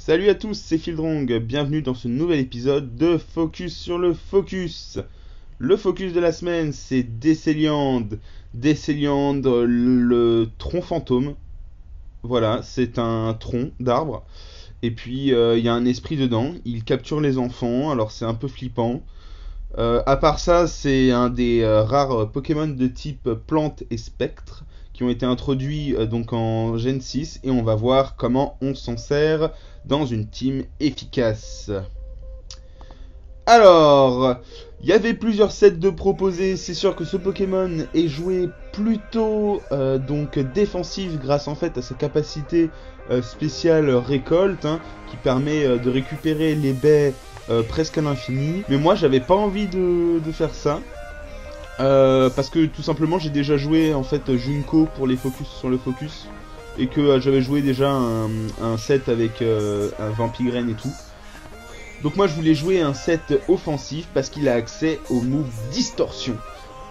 Salut à tous, c'est Fieldrong, bienvenue dans ce nouvel épisode de Focus sur le Focus. Le focus de la semaine, c'est Desceliand, le tronc fantôme. Voilà, c'est un tronc d'arbre. Et puis, il y a un esprit dedans, il capture les enfants, alors c'est un peu flippant. À part ça, c'est un des rares Pokémon de type plante et spectre qui ont été introduits donc en Gen 6 et on va voir comment on s'en sert dans une team efficace. Alors, il y avait plusieurs sets de proposés. C'est sûr que ce Pokémon est joué plutôt donc défensif grâce en fait à sa capacité spéciale récolte qui permet de récupérer les baies presque à l'infini. Mais moi, j'avais pas envie de faire ça. Parce que tout simplement j'ai déjà joué en fait Junko pour les focus sur le focus et que j'avais joué déjà un set avec un Vampigren et tout. Donc moi je voulais jouer un set offensif parce qu'il a accès au move Distorsion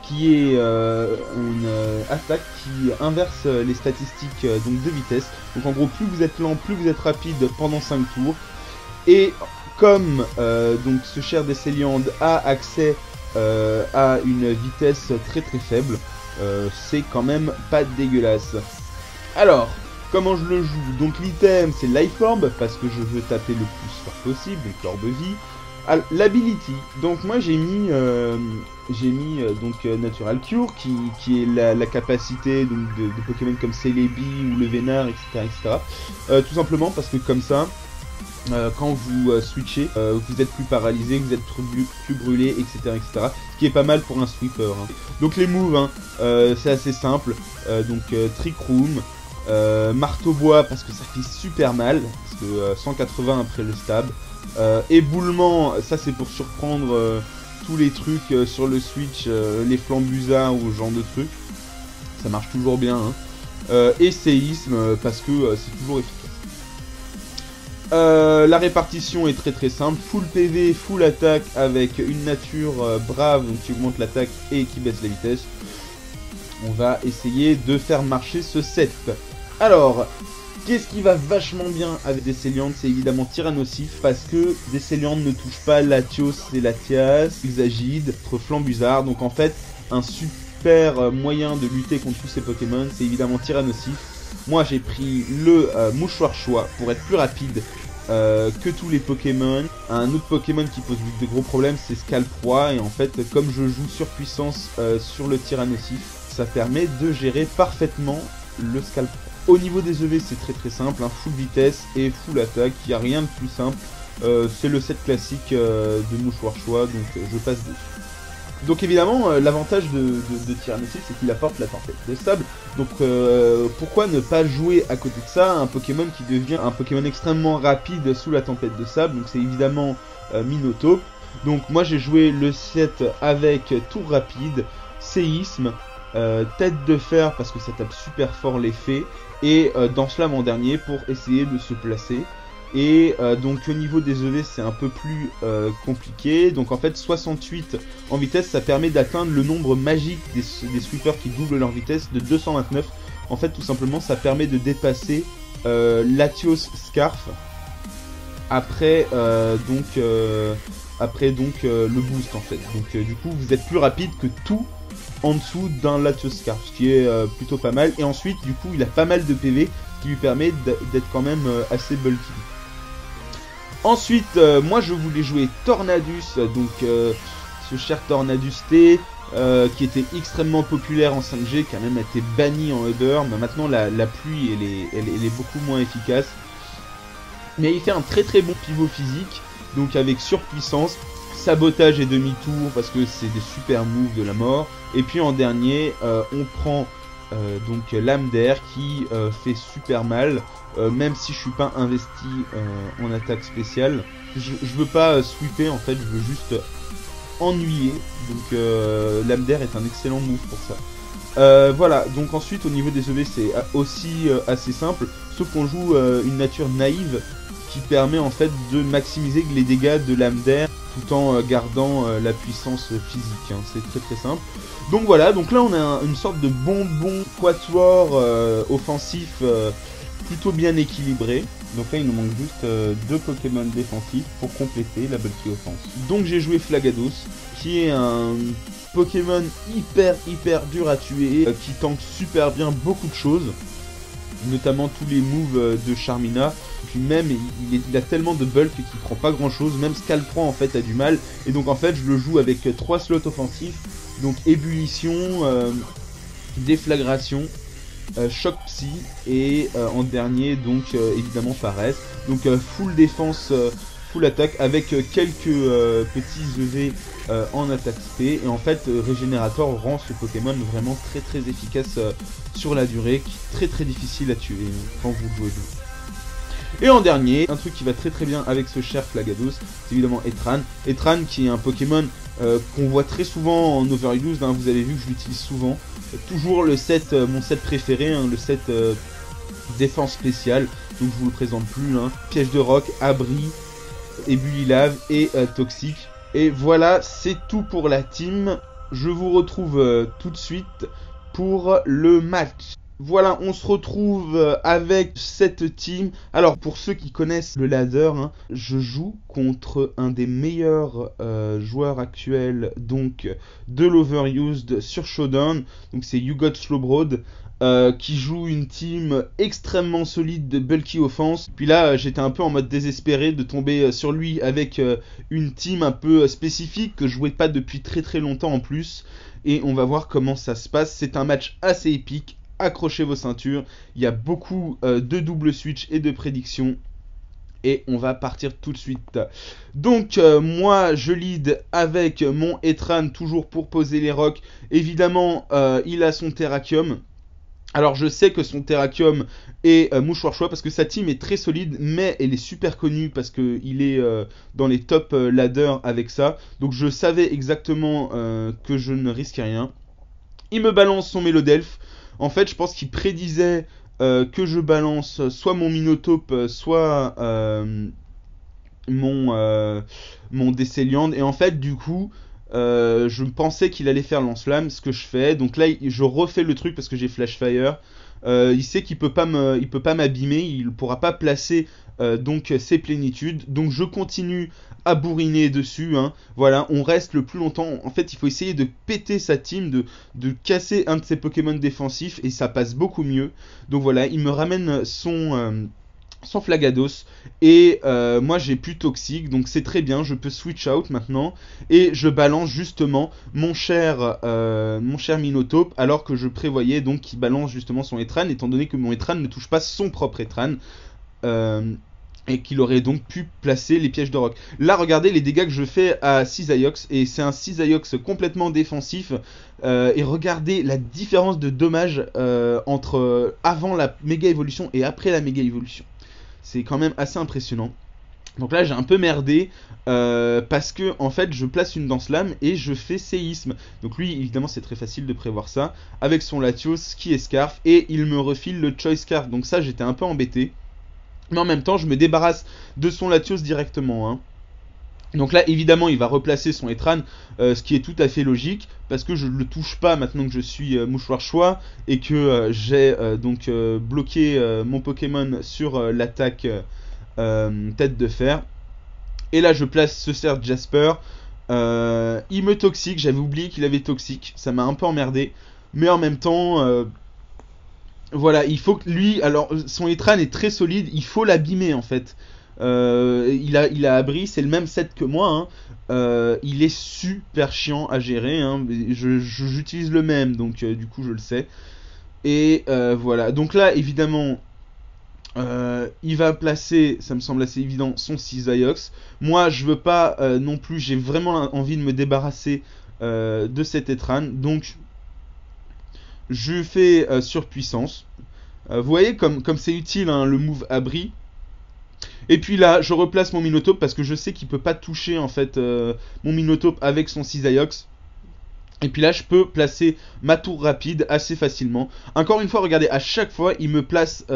qui est une attaque qui inverse les statistiques donc de vitesse. Donc en gros plus vous êtes lent, plus vous êtes rapide pendant 5 tours. Et comme donc ce cher Desceliand a accès à une vitesse très très faible, c'est quand même pas dégueulasse. Alors, comment je le joue? Donc l'item c'est Life Orb, parce que je veux taper le plus fort possible, donc l'orbe vie. L'ability, donc moi j'ai mis donc Natural Cure, qui est la capacité donc, de Pokémon comme Celebi ou le Vénard, etc. Tout simplement parce que comme ça, quand vous switchez, vous êtes plus paralysé, vous êtes plus brûlé, etc., etc. Ce qui est pas mal pour un sweeper. Donc les moves, c'est assez simple. Donc Trick Room, Marteau Bois parce que ça fait super mal, parce que 180 après le stab. Éboulement, ça c'est pour surprendre tous les trucs sur le switch, les flambusards ou ce genre de trucs. Ça marche toujours bien. Et séisme parce que c'est toujours efficace. La répartition est très très simple, full PV, full attaque avec une nature brave donc qui augmente l'attaque et qui baisse la vitesse. On va essayer de faire marcher ce set. Alors, qu'est-ce qui va vachement bien avec Desceliand? C'est évidemment Tyrannosif parce que Desceliand ne touche pas Latios et Latias, Exagide, Flambusard. Donc en fait, un super moyen de lutter contre tous ces Pokémon, c'est évidemment Tyrannosif. Moi j'ai pris le mouchoir choix pour être plus rapide que tous les Pokémon. Un autre Pokémon qui pose de gros problèmes c'est Scalproie, et en fait comme je joue sur puissance sur le Tyrannosif, ça permet de gérer parfaitement le Scalproie. Au niveau des EV c'est très très simple, full vitesse et full attaque, il n'y a rien de plus simple. C'est le set classique de mouchoir choix, donc je passe dessus. Donc évidemment, l'avantage de Tyrannosif, c'est qu'il apporte la tempête de sable. Donc pourquoi ne pas jouer à côté de ça un Pokémon qui devient un Pokémon extrêmement rapide sous la tempête de sable? Donc c'est évidemment Minotaur. Donc moi j'ai joué le set avec tour rapide, séisme, tête de fer parce que ça tape super fort l'effet, et Danse-Lame en dernier pour essayer de se placer. Et donc au niveau des EV c'est un peu plus compliqué. Donc en fait 68 en vitesse, ça permet d'atteindre le nombre magique des sweepers qui doublent leur vitesse de 229. En fait tout simplement ça permet de dépasser Latios Scarf après le boost en fait. Donc du coup vous êtes plus rapide que tout en dessous d'un Latios Scarf, ce qui est plutôt pas mal. Et ensuite du coup il a pas mal de PV qui lui permet d'être quand même assez bulky. Ensuite, moi je voulais jouer Tornadus, donc ce cher Tornadus T, qui était extrêmement populaire en 5G, qui a même été banni en Uber, mais maintenant la pluie elle est beaucoup moins efficace. Mais il fait un très très bon pivot physique, donc avec surpuissance, sabotage et demi-tour, parce que c'est des super moves de la mort. Et puis en dernier, on prend donc Lame d'air qui fait super mal. Même si je suis pas investi en attaque spéciale, je veux pas sweeper en fait, je veux juste ennuyer. Donc Lame d'air est un excellent move pour ça. Voilà, donc ensuite au niveau des EV c'est aussi assez simple, sauf qu'on joue une nature naïve qui permet en fait de maximiser les dégâts de Lame d'air tout en gardant la puissance physique, c'est très très simple. Donc voilà, donc là on a une sorte de bonbon quatuor offensif plutôt bien équilibré. Donc là il nous manque juste 2 Pokémon défensifs pour compléter la Bulky Offense. Donc j'ai joué Flagados, qui est un Pokémon hyper dur à tuer, qui tank super bien beaucoup de choses, notamment tous les moves de Charmina. Puis même il a tellement de bulk qu'il prend pas grand chose, même Scalpran en fait a du mal, et donc en fait je le joue avec 3 slots offensifs, donc ébullition, déflagration, choc psy et en dernier donc évidemment paresse. Donc full défense, full attaque avec quelques petits EV en attaque spé, et en fait Régénérateur rend ce Pokémon vraiment très efficace sur la durée, qui est très difficile à tuer quand vous le jouez bien. Et en dernier, un truc qui va très bien avec ce cher Flagados, c'est évidemment Etran. Etran qui est un Pokémon qu'on voit très souvent en Overused, hein, vous avez vu que je l'utilise souvent. Toujours le set, mon set préféré, hein, le set défense spéciale, donc je vous le présente plus. Hein. Piège de roc, abri, ébullislave et toxique. Et voilà, c'est tout pour la team. Je vous retrouve tout de suite pour le match. Voilà, on se retrouve avec cette team. Alors, pour ceux qui connaissent le ladder, hein, je joue contre un des meilleurs joueurs actuels donc de l'Overused sur Showdown. Donc c'est You Got Slowbro, qui joue une team extrêmement solide de Bulky Offense. Puis là, j'étais un peu en mode désespéré de tomber sur lui avec une team un peu spécifique que je jouais pas depuis très longtemps en plus. Et on va voir comment ça se passe. C'est un match assez épique. Accrochez vos ceintures, il y a beaucoup de double switch et de prédictions, et on va partir tout de suite. Donc moi je lead avec mon Etran, toujours pour poser les rocks. Évidemment il a son Terrakium. Alors je sais que son Terrakium est mouchoir choix parce que sa team est très solide, mais elle est super connue parce qu'il est dans les top ladders avec ça. Donc je savais exactement que je ne risquais rien. Il me balance son Mélodelph. En fait, je pense qu'il prédisait que je balance soit mon Minotape, soit mon Décéliande. Et en fait, du coup, je pensais qu'il allait faire lance-flamme, ce que je fais. Donc là, je refais le truc parce que j'ai Flash Fire. Il sait qu'il peut pas m'abîmer, il pourra pas placer donc ses plénitudes. Donc je continue à bourriner dessus. Hein. Voilà, on reste le plus longtemps. En fait, il faut essayer de péter sa team, de casser un de ses Pokémon défensifs, et ça passe beaucoup mieux. Donc voilà, il me ramène son Flagados, et moi j'ai plus toxique, donc c'est très bien, je peux switch out maintenant, et je balance justement mon cher Minotape, alors que je prévoyais donc qu'il balance justement son Etran, étant donné que mon Etran ne touche pas son propre Etran, et qu'il aurait donc pu placer les pièges de roc. Là, regardez les dégâts que je fais à Cisaiox, et c'est un Cisaiox complètement défensif, et regardez la différence de dommages entre avant la méga évolution et après la méga évolution. C'est quand même assez impressionnant. Donc là j'ai un peu merdé parce que en fait je place une danse-lame et je fais séisme. Donc lui évidemment c'est très facile de prévoir ça avec son Latios qui est Scarf, et il me refile le Choice Scarf. Donc ça j'étais un peu embêté. Mais en même temps je me débarrasse de son Latios directement. Hein. Donc là évidemment il va replacer son Etran, ce qui est tout à fait logique parce que je ne le touche pas maintenant que je suis mouchoir choix et que j'ai donc bloqué mon Pokémon sur l'attaque tête de fer. Et là je place ce cerf Jasper, il me toxique, j'avais oublié qu'il avait toxique, ça m'a un peu emmerdé, mais en même temps voilà, il faut que lui, alors son Etran est très solide, il faut l'abîmer en fait. Il a abri, c'est le même set que moi. Hein. Il est super chiant à gérer. Hein. J'utilise le même, donc du coup je le sais. Et voilà. Donc là, évidemment, il va placer, ça me semble assez évident, son Cisaiox. Moi, je veux pas non plus. J'ai vraiment envie de me débarrasser de cet Etran. Donc, je fais surpuissance. Vous voyez comme c'est utile hein, le move abri. Et puis là, je replace mon Minotape parce que je sais qu'il peut pas toucher en fait mon Minotape avec son Cisaiox. Et puis là, je peux placer ma tour rapide assez facilement. Encore une fois, regardez, à chaque fois, il me place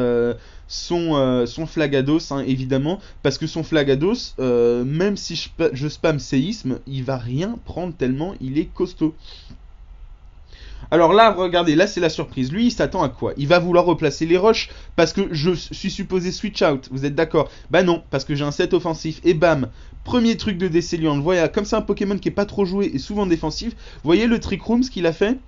son Flagados, hein, évidemment. Parce que son Flagados, même si je spam séisme, il va rien prendre tellement il est costaud. Alors là, regardez, là c'est la surprise. Lui, il s'attend à quoi? Il va vouloir replacer les roches parce que je suis supposé switch out. Vous êtes d'accord? Bah non, parce que j'ai un set offensif. Et bam, premier truc de Desceliant. Voilà, comme c'est un Pokémon qui est pas trop joué et souvent défensif. Vous voyez le Trick Room, ce qu'il a fait?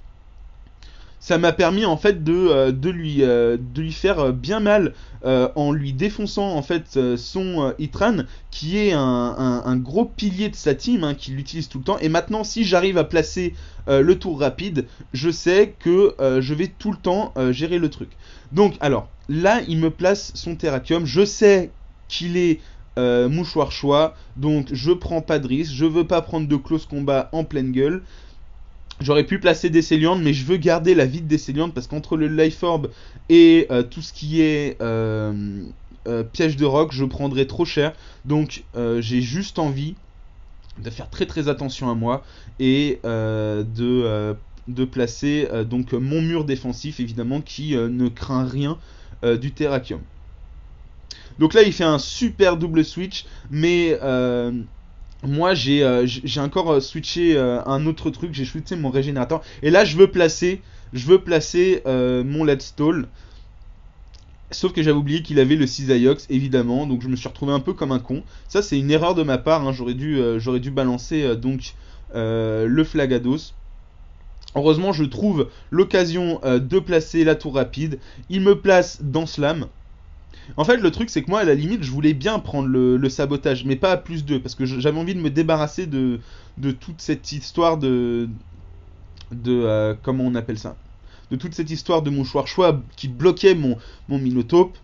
Ça m'a permis en fait de lui faire bien mal en lui défonçant en fait son Itran qui est un gros pilier de sa team hein, qui l'utilise tout le temps. Et maintenant si j'arrive à placer le tour rapide, je sais que je vais tout le temps gérer le truc. Donc alors là il me place son Terrakium, je sais qu'il est mouchoir choix, donc je prends pas de risque, je veux pas prendre de close combat en pleine gueule. J'aurais pu placer Desceliant, mais je veux garder la vie de Desceliant parce qu'entre le Life Orb et tout ce qui est piège de roc, je prendrais trop cher. Donc j'ai juste envie de faire très très attention à moi et de placer donc mon mur défensif évidemment qui ne craint rien du Terrakium. Donc là il fait un super double switch, mais moi j'ai encore switché un autre truc, j'ai switché mon régénérateur et là je veux placer mon Let's Stall. Sauf que j'avais oublié qu'il avait le Cisaiox évidemment, donc je me suis retrouvé un peu comme un con. Ça c'est une erreur de ma part, hein. J'aurais dû balancer donc le Flagados. Heureusement je trouve l'occasion de placer la tour rapide. Il me place dans Slam. En fait, le truc, c'est que moi, à la limite, je voulais bien prendre le sabotage, mais pas à plus 2, parce que j'avais envie de me débarrasser de toute cette histoire comment on appelle ça? De toute cette histoire de mouchoir choix qui bloquait mon Minotape.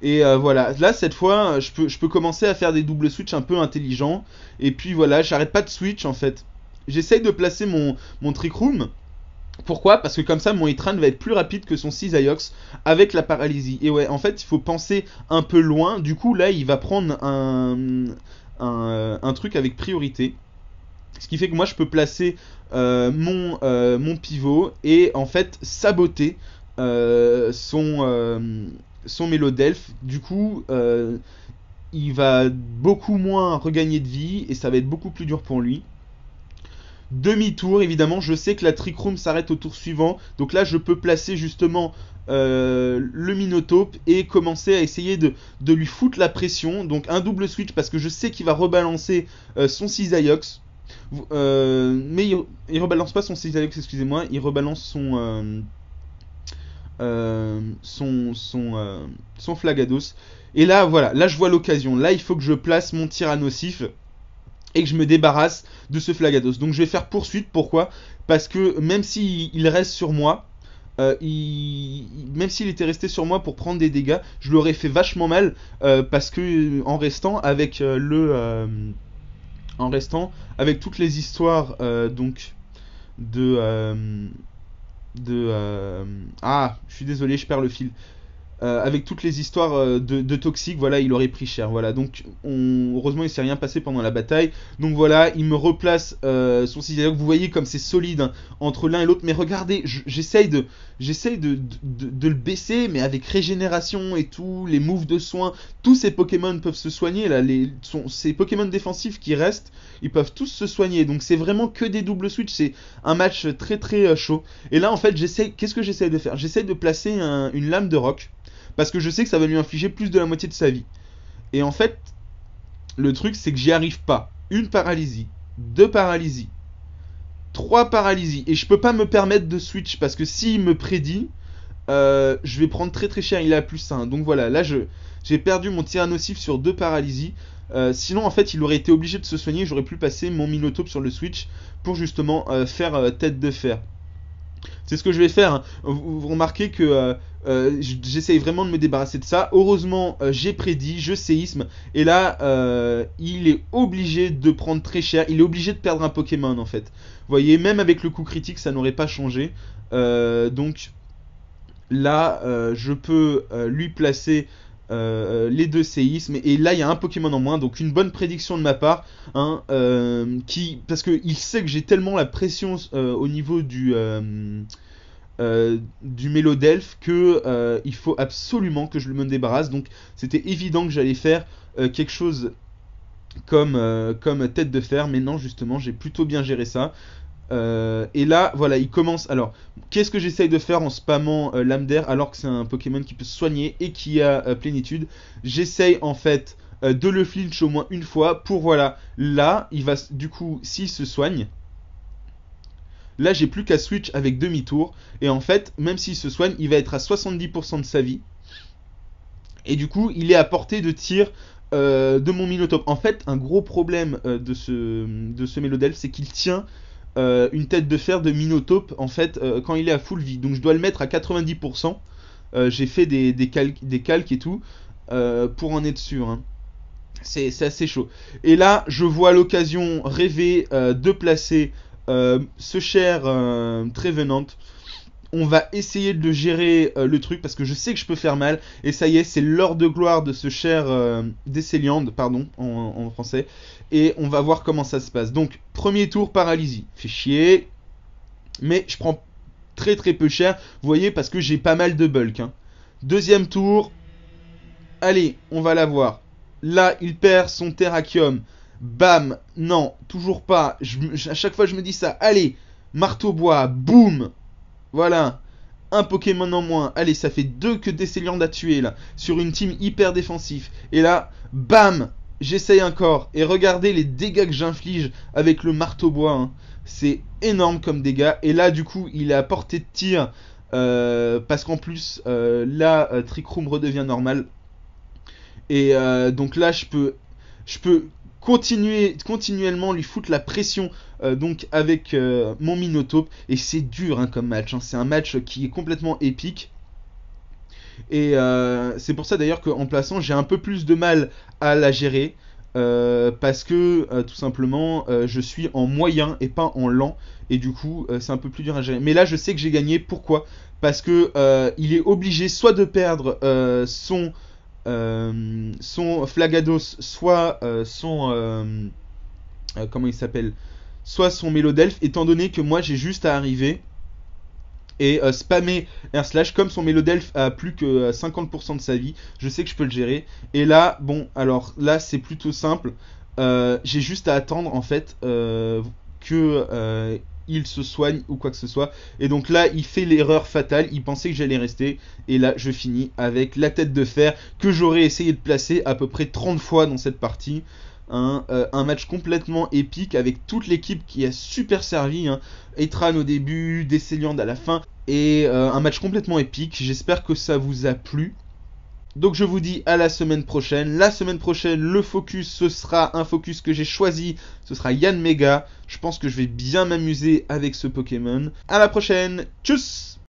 Et voilà, là, cette fois, je peux commencer à faire des doubles switch un peu intelligents. Et puis voilà, j'arrête pas de switch, en fait. J'essaye de placer mon Trick Room. Pourquoi? Parce que comme ça, mon Itran va être plus rapide que son Cisaiox avec la paralysie. Et ouais, en fait, il faut penser un peu loin. Du coup, là, il va prendre un truc avec priorité. Ce qui fait que moi, je peux placer mon pivot et en fait saboter son Mélodelph. Du coup, il va beaucoup moins regagner de vie et ça va être beaucoup plus dur pour lui. Demi-tour, évidemment, je sais que la Trick Room s'arrête au tour suivant. Donc là, je peux placer justement le Minotape et commencer à essayer de lui foutre la pression. Donc un double switch parce que je sais qu'il va rebalancer son Cisaiox. Mais il rebalance pas son Cisaiox, excusez-moi. Il rebalance son Flagados. Et là, voilà, là je vois l'occasion. Là, il faut que je place mon Tyrannosif et que je me débarrasse de ce Flagados. Donc je vais faire poursuite, pourquoi? Parce que même s'il reste sur moi, même s'il était resté sur moi pour prendre des dégâts, je l'aurais fait vachement mal, parce que en restant avec toutes les histoires donc ah, je suis désolé, je perds le fil. Avec toutes les histoires de toxiques, voilà, il aurait pris cher. Voilà, donc heureusement il s'est rien passé pendant la bataille. Donc voilà, il me replace son Cisaiox. Vous voyez comme c'est solide hein, entre l'un et l'autre. Mais regardez, j'essaye de le baisser, mais avec régénération et tout, les moves de soins, tous ces Pokémon peuvent se soigner là. Ces Pokémon défensifs qui restent, ils peuvent tous se soigner. Donc c'est vraiment que des doubles switch. C'est un match très très chaud. Et là en fait, qu'est-ce que j'essaye de faire? J'essaye de placer une lame de roc. Parce que je sais que ça va lui infliger plus de la moitié de sa vie. Et en fait, le truc, c'est que j'y arrive pas. Une paralysie, deux paralysies, trois paralysies. Et je peux pas me permettre de switch. Parce que s'il me prédit, je vais prendre très très cher. Il est à plus 1. Donc voilà, là, j'ai perdu mon Tyrannosif sur deux paralysies. Sinon, en fait, il aurait été obligé de se soigner. J'aurais pu passer mon Minotape sur le switch pour justement faire tête de fer. C'est ce que je vais faire. Hein. Vous remarquez que j'essaye vraiment de me débarrasser de ça. Heureusement, j'ai prédit, je séisme. Et là, il est obligé de prendre très cher. Il est obligé de perdre un Pokémon en fait. Vous voyez, même avec le coup critique, ça n'aurait pas changé. Donc là, je peux lui placer les deux séismes. Et là, il y a un Pokémon en moins. Donc une bonne prédiction de ma part. Hein, parce qu'il sait que j'ai tellement la pression au niveau du Mélodelph que il faut absolument que je me débarrasse. Donc c'était évident que j'allais faire quelque chose comme tête de fer, mais non, justement j'ai plutôt bien géré ça. Et là, voilà, il commence. Alors, qu'est-ce que j'essaye de faire en spammant l'âme d'air alors que c'est un Pokémon qui peut se soigner et qui a plénitude? J'essaye en fait de le flinch au moins une fois pour voilà. Là, il va du coup, s'il se soigne, là j'ai plus qu'à switch avec demi-tour. Et en fait, même s'il se soigne, il va être à 70% de sa vie. Et du coup, il est à portée de tir de mon Minotaur. En fait, un gros problème de ce Mélodel, c'est qu'il tient une tête de fer de Minotaur en fait quand il est à full vie. Donc je dois le mettre à 90%. J'ai fait des calques et tout pour en être sûr. Hein. C'est assez chaud. Et là, je vois l'occasion rêver de placer ce cher Trevenant. On va essayer de gérer le truc parce que je sais que je peux faire mal. Et ça y est, c'est l'heure de gloire de ce cher Desceliande, pardon, en français. Et on va voir comment ça se passe. Donc, premier tour, paralysie. Fait chier. Mais je prends très très peu cher. Vous voyez, parce que j'ai pas mal de bulk. Hein. Deuxième tour. Allez, on va la voir. Là, il perd son Terrakium. Bam. Non, toujours pas. À chaque fois, je me dis ça. Allez, marteau bois. Boum. Voilà, un Pokémon en moins. Allez, ça fait 2 que Desceliande a tué là, sur une team hyper défensif. Et là, bam, j'essaye encore. Et regardez les dégâts que j'inflige avec le marteau bois. Hein. C'est énorme comme dégâts. Et là, du coup, il est à portée de tir. Parce qu'en plus, là, Trick Room redevient normal. Et donc là, je peux continuellement lui foutre la pression donc avec mon Minotaur. Et c'est dur hein, comme match. Hein. C'est un match qui est complètement épique. Et c'est pour ça d'ailleurs qu'en plaçant, j'ai un peu plus de mal à la gérer. Parce que tout simplement, je suis en moyen et pas en lent. Et du coup, c'est un peu plus dur à gérer. Mais là, je sais que j'ai gagné. Pourquoi? Parce que il est obligé soit de perdre son Flagados, soit comment il s'appelle, soit son Mélodelph, étant donné que moi j'ai juste à arriver et spammer un slash. Comme son Mélodelph a plus que 50% de sa vie, je sais que je peux le gérer. Et là, bon, alors là c'est plutôt simple. J'ai juste à attendre en fait que il se soigne ou quoi que ce soit. Et donc là, il fait l'erreur fatale. Il pensait que j'allais rester. Et là, je finis avec la tête de fer que j'aurais essayé de placer à peu près 30 fois dans cette partie. Hein, un match complètement épique avec toute l'équipe qui a super servi. Hein. Etran au début, Desceliande à la fin. Et un match complètement épique. J'espère que ça vous a plu. Donc je vous dis à la semaine prochaine. La semaine prochaine, le focus, ce sera un focus que j'ai choisi. Ce sera Yanmega. Je pense que je vais bien m'amuser avec ce Pokémon. À la prochaine. Tchuss!